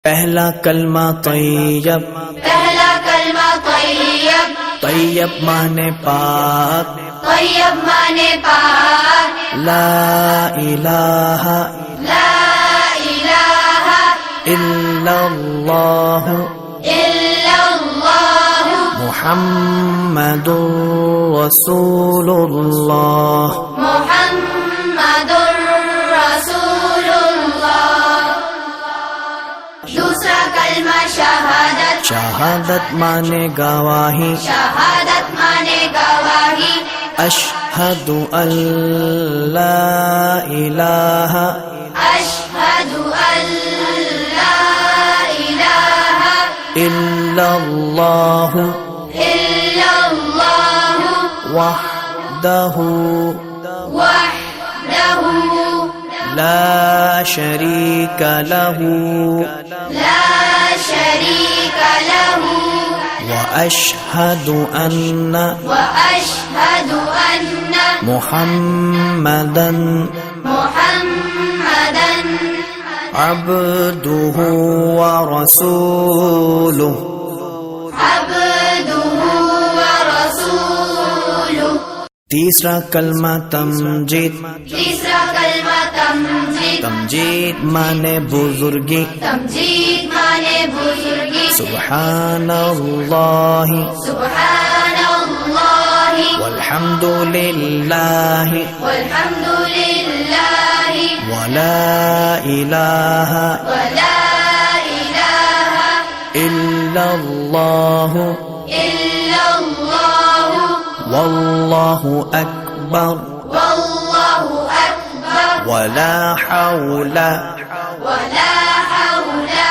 पहला कलमा तैयब, पहला कलमा तैयब, तैयब माने पाक, तैयब माने पाक, ला इलाहा ला इलाहा इल्लल्लाह इल्लल्लाह मुहम्मदुर रसूलुल्लाह। मुहम्मदुर रसूलुल्लाह। दूसरा कलमा शहादत, शहादत माने गवाही, शहादत माने गवाही, अशहदु अल्ला इलाहा अशहदु अल्ला इलाहा इल्लल्लाह इल्लल्लाह वहदहु वहदहु ला शरीक लहु ला शरीक लहु वअशहदु अन्ना वअशहदु अन्न मुहम्मदन मुहम्मदन अब्दुहु व रसूलुहु। अब्दुहु व रसूलुहु। तीसरा कलमा तमजीद, तीसरा कलमा तमजीद, तमजीद माने बुजुर्गी, तमजीद माने बुजुर्गी, सुब्हानल्लाहि सुब्हानल्लाहि वल्हम्दुलिल्लाहि वल्हम्दुलिल्लाहि वला इलाहा वला इलाहा इल्लल्लाह इल्लल्लाह वल्लाहु अकबर वल्लाहु अकबर वला हौला वला हौला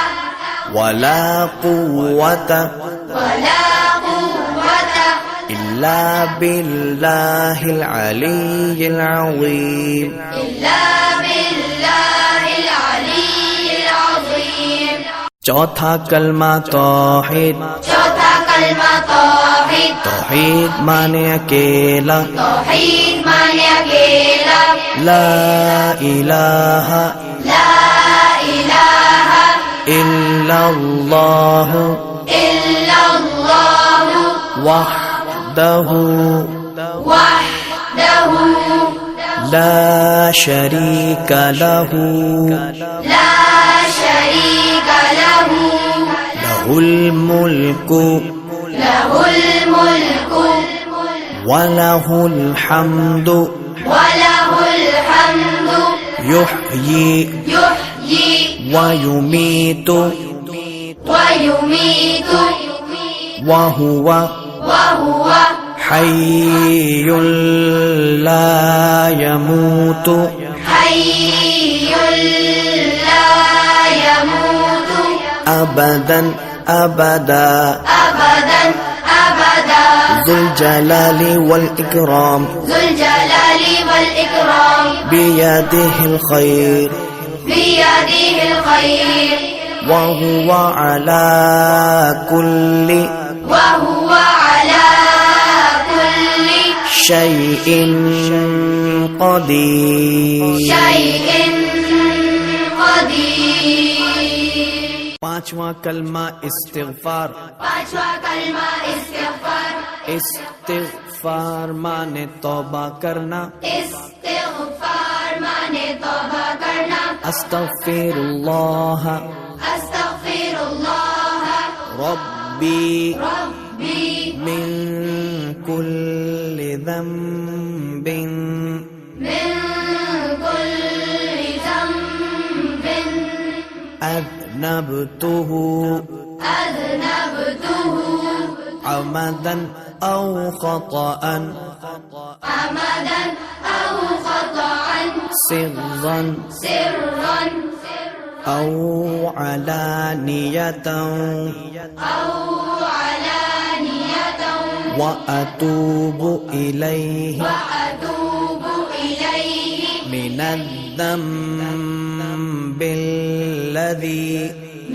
वला कुव्वता वला कुव्वता इल्ला बिल्लाहिल अलिय्यिल अज़ीम। इल्ला बिल्लाहिल अलिय्यिल अज़ीम। चौथा कलमा तौहीद, चौथा कलमा तौहीद, तौहीद माने अकेला, तौहीद माने अकेला, ला इलाहा ला इलाहा इल्लल्लाह इल्लल्लाह वहदहु वहदहु ला शरीक लहु ला शरीक लहु लहुल मुल्कु लहुल मुल्कु वलहुल हम्दु वलहुल हम्दु युह्यी युह्यी वयुमीतु वयुमीतु वहुवा वहुव हय्युल ला यमूतु हय्युल ला यमूतु अबदन अबदा अबदन अबदा ज़ुल जलाली वल इकराम ज़ुल जलाली वल इकराम बियदिहिल खैर बियदिहिल खैर वहुवा अला कुल्ली वहुव अला कुल्ली शैइन क़दीर। शैइन क़दीर। पांचवा कलमा इस्तिग़फ़ार, पांचवा कलमा इस्तिग़फ़ार, इस्तिग़फ़ार माने तौबा करना, इस्तिग़फ़ार माने तौबा करना, अस्तग़फ़िरुल्लाह अस्तग़फ़िरुल्लाह रब्बी रब्बी मिन कुल्लि ज़ंबिन मिन कुल्लि ज़ंबिन अज़नबतुहु अज़नबतुहु अमदन औ ख़तअन अमदन औ ख़तअन सिर्रन सिर्रन औ अलानियतन औ अलानियतन व अतूबु इलैहि वअतूबु इलैहि मिनज़्ज़म्बिल्लज़ी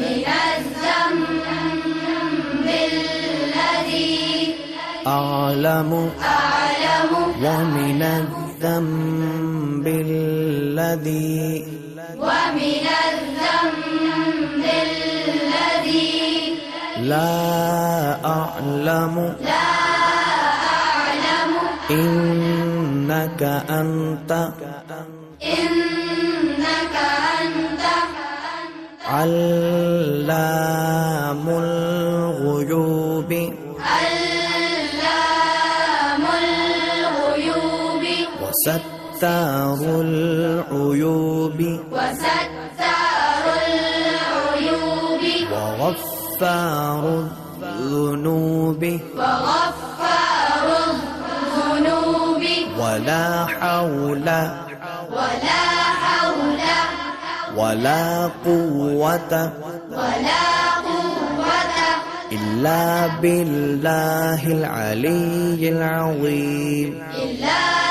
मिनज़्ज़म्बिल्लज़ी अअलमु अअलमु व मिनज़्ज़म्बिल्लज़ी ومن الذنب لا أعلم لا أعلم إنك أنت إنك أنت علام الغيوب علام الغيوب وستار العيوب وستار العيوب وغفار الذنوب وغفار الذنوب ولا حول ولا حول ولا قوة ولا قوة إلا بالله العلي العظيم إلا